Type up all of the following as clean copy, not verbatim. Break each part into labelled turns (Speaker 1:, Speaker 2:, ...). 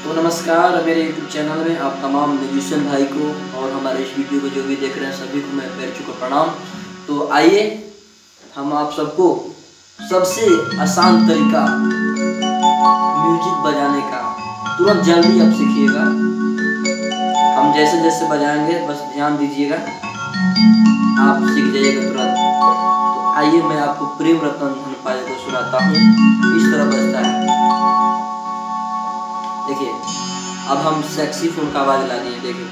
Speaker 1: तो नमस्कार, मेरे YouTube चैनल में आप तमाम म्यूजिशियन भाई को और हमारे इस वीडियो को जो भी देख रहे हैं सभी को मैं पैर छूकर प्रणाम। तो आइए हम आप सबको सबसे आसान तरीका म्यूजिक बजाने का तुरंत जल्दी आप सीखिएगा। हम जैसे जैसे बजाएंगे बस ध्यान दीजिएगा, आप सीख जाइएगा तुरंत। तो आइए मैं आपको प्रेम रतन धन पाए को सुनाता हूँ, इस तरह बजता है। देखिए, अब हम सैक्सीफोन का आवाज ला दिए। देखिए,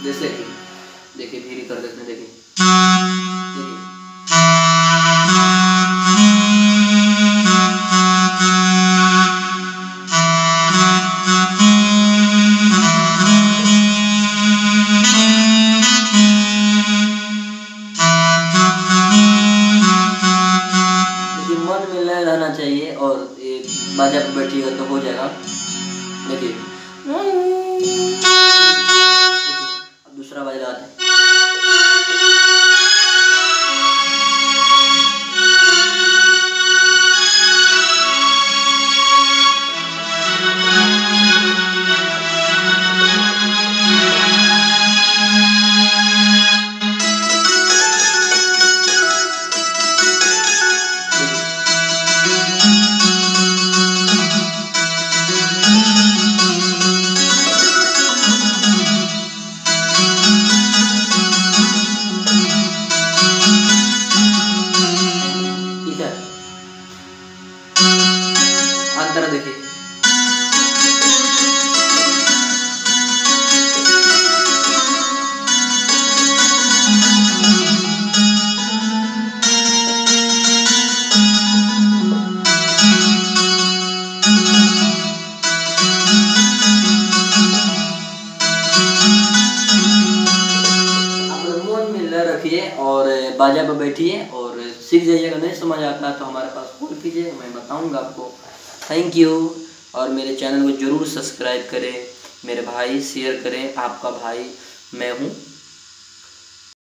Speaker 1: जैसे कि देखिए धीरे कर देते हैं। देखिए मन में लय रहना चाहिए और एक बाजा पर बैठिएगा तो हो जाएगा। देखिए दूसरा बाजा लगाते हैं। अंतर देखिए, अपने मन में लय रखिए और बाजा पर बैठिए और सीख जाइएगा। नहीं समझ आता तो हमारे पास कॉल कीजिए, मैं बताऊंगा आपको। Thank you. और मेरे चैनल को ज़रूर सब्सक्राइब करें मेरे भाई, शेयर करें। आपका भाई मैं हूँ।